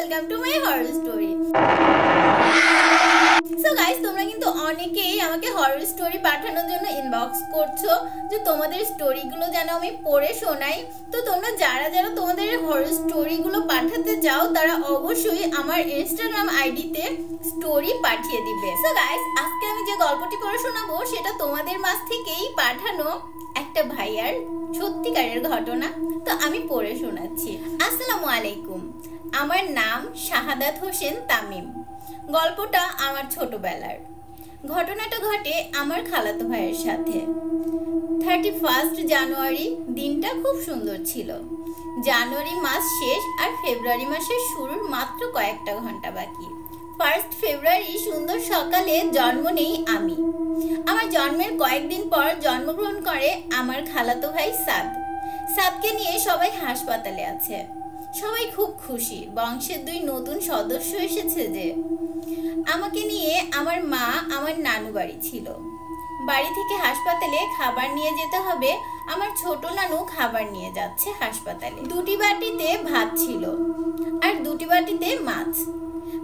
Welcome to my horror story. So guys, তোমরা কিন্তু অনেকেই আমাকে হরর স্টোরি পাঠানোর জন্য ইনবক্স করছো যে তোমাদের স্টোরিগুলো যেন আমি পড়ে শোনাই। তো তোমরা যারা যারা তোমাদের হরর স্টোরিগুলো পাঠাতে চাও তারা অবশ্যই আমার ইনস্টাগ্রাম আইডিতে স্টোরি পাঠিয়ে দিবে। সো গাইস, আজকে আমি যে গল্পটি পড়ে শোনাবো সেটা তোমাদের মাঝ থেকেই পাঠানো একটা ভাইয়ার সত্যিকারের ঘটনা। তো আমি পড়ে শোনাচ্ছি। আসসালামু আলাইকুম, আমার নাম শাহাদাত হোসেন তামিম। গল্পটা আমার ছোটবেলার। ঘটনাটা ঘটে আমার খালাতো ভাইয়ের সাথে। 31 জানুয়ারি দিনটা খুব সুন্দর ছিল। জানুয়ারি মাস শেষ আর ফেব্রুয়ারি মাসের শুরুর মাত্র কয়েকটা ঘন্টা বাকি। 1 ফেব্রুয়ারি সুন্দর সকালে জন্ম নেই আমি। আমার জন্মের কয়েকদিন পর জন্মগ্রহণ করে আমার খালাতো ভাই সাদ। সাদকে নিয়ে সবাই হাসপাতালে আছে। সবাই খুব খুশি, বংশের 2 নতুন সদস্য এসেছে যে। আমাকে নিয়ে আমার মা আমার নানু বাড়ি ছিল। বাড়ি থেকে হাসপাতালে খাবার নিয়ে যেতে হবে। আমার ছোট নানু খাবার নিয়ে যাচ্ছে হাসপাতালে। 2টি বাটিতে ভাত ছিল আর 2টি বাটিতে মাছ।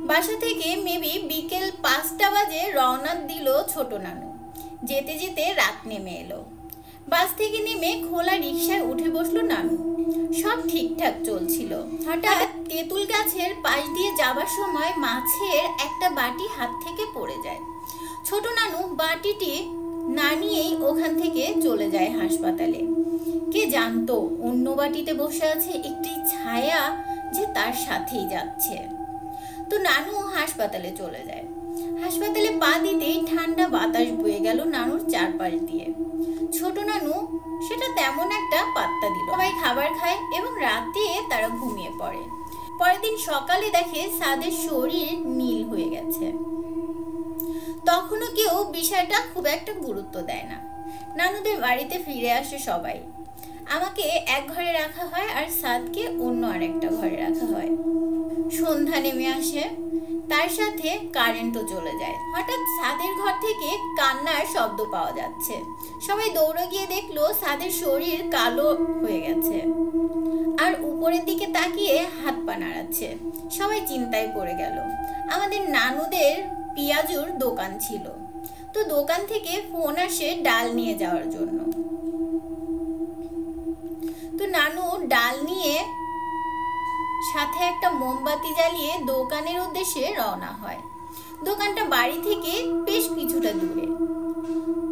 বাসা থেকে মেবি বিকেল 5টা বাজে রওনা দিল ছোট নানু। যেতে যেতে রাত নেমে এলো। বাস থেকে নেমে খোলা রিকশায় উঠে বসলো নানু। সব ঠিকঠাক চলছিল। হঠাৎ তেঁতুল গাছের পাশ দিয়ে যাবার সময় মাছের একটা বাটি হাত থেকে পড়ে যায়। ছোট নানু বাটিটি না নিয়েই ওখান থেকে চলে যায় হাসপাতালে। কে জানতো অন্য বাটিতে বসে আছে একটি ছায়া যে তার সাথেই যাচ্ছে। তো নানু হাসপাতালে চলে যায়। হাসপাতালে পা দিতেই ঠান্ডা বাতাস বয়ে গেল নানুর চারপাশ দিয়ে। ছোট নানু সেটা তেমন একটা পাত্তা দিল। সবাই খাবার খায় এবং রাতে তারা ঘুমিয়ে পড়ে। পরের দিন সকালে দেখে সাদের শরীর নীল হয়ে গেছে। তখনও কেউ বিষয়টা খুব একটা গুরুত্ব দেয় না। নানুদের বাড়িতে ফিরে আসে সবাই। আমাকে এক ঘরে রাখা হয় আর সাদকে অন্য আরেকটা ঘরে রাখা হয়। সন্ধ্যা নেমে আসে, তার সাথে কারেন্টও চলে যায়। হঠাৎ সাদের ঘর থেকে কান্নার শব্দ পাওয়া যাচ্ছে। সবাই দৌড়ে গিয়ে দেখলো সাদের শরীর কালো হয়ে গেছে আর উপরের দিকে তাকিয়ে হাত পা নাড়াচ্ছে। সবাই চিন্তায় পড়ে গেল। আমাদের নানুদের পেঁয়াজুর দোকান ছিল, তো দোকান থেকে ফোন আসে ডাল নিয়ে যাওয়ার জন্য। তো নানু ডাল নিয়ে সাথে একটা মোমবাতি জ্বালিয়ে দোকানের উদ্দেশ্যে রওনা হয়। দোকানটা বাড়ি থেকে বেশ কিছুটা দূরে।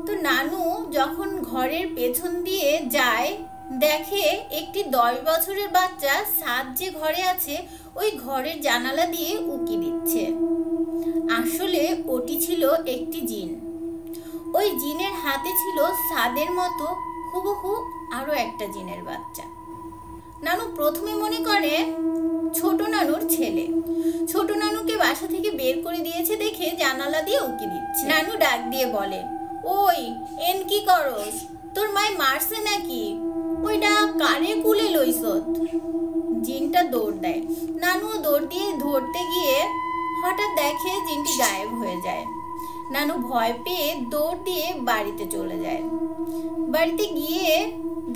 তো নানু যখন ঘরের পেছন দিয়ে যায় দেখে একটি 10 বছরের বাচ্চা সাদ যে ঘরে আছে ওই ঘরের জানালা দিয়ে উকি দিচ্ছে। আসলে ওটি ছিল একটি জিন। ওই জিনের হাতে ছিল সাদের মতো হুবহু আরো একটা জিনের বাচ্চা। নানু প্রথমে মনে করে ছোট নানুর ছেলে। ছোট নানুকে বাসা থেকে বের করে দিয়েছে দেখে জানালা দিয়ে উকি দিচ্ছে। নানু ডাক দিয়ে বলে, ওই এন কি করস? তোর মায় মারছে নাকি? ওইটা কারে কুলে লইছত? জিনটা দৌড় দেয়। নানুও দৌড় দিয়ে ধরতে গিয়ে হঠাৎ দেখে জিনটি গায়েব হয়ে যায়। নানু ভয় পেয়ে দৌড় দিয়ে বাড়িতে চলে যায়। বাড়িতে গিয়ে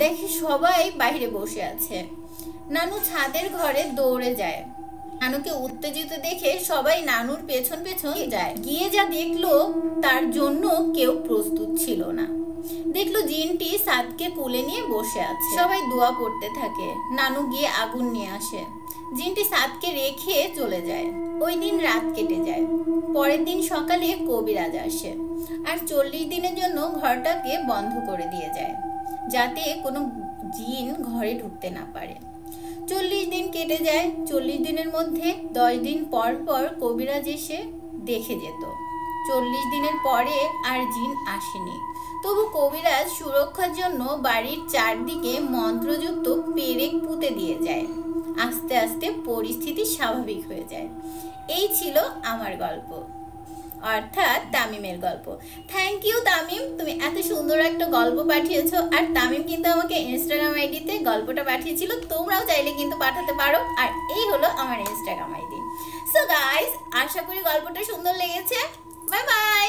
দেখে সবাই বাইরে বসে আছে। নানু ছাদের ঘরে দৌড়ে যায়। নানুকে উত্তেজিত দেখে সবাই নানুর পেছন পেছন যায়। গিয়ে যা দেখলো তার জন্য কেউ প্রস্তুত ছিল না। দেখলো জিনটি সাদকে কোলে নিয়ে বসে আছে। সবাই দোয়া পড়তে থাকে। নানু গিয়ে আগুন নিয়ে আসে। জিনটি সাদকে রেখে চলে যায়। ওই দিন রাত কেটে যায়। পরের দিন সকালে কবিরাজ আসে আর 40 দিনের জন্য ঘরটাকে বন্ধ করে দিয়ে যায়, যাতে কোনো জিন ঘরে ঢুকতে না পারে। 40 দিন কেটে যায়। 40 দিনের মধ্যে 10 দিন পর পর কবিরাজ এসে দেখে যেত। 40 দিনের পরে আর জিন আসেনি। তবু কবিরাজ সুরক্ষার জন্য বাড়ির চারদিকে মন্ত্রযুক্ত পেরেক পুঁতে দিয়ে যায়। আস্তে আস্তে পরিস্থিতি স্বাভাবিক হয়ে যায়। এই ছিল আমার গল্প, অর্থাৎ তামিমের গল্প। থ্যাংক ইউ তামিম, তুমি এত সুন্দর একটা গল্প পাঠিয়েছো। আর তামিম কিন্তু আমাকে ইনস্টাগ্রাম আইডিতে গল্পটা পাঠিয়েছিল। তোমরাও চাইলে কিন্তু পাঠাতে পারো। আর এই হলো আমার ইনস্টাগ্রাম আইডি। সো গাইস, আশা করি গল্পটা সুন্দর লেগেছে। Bye bye.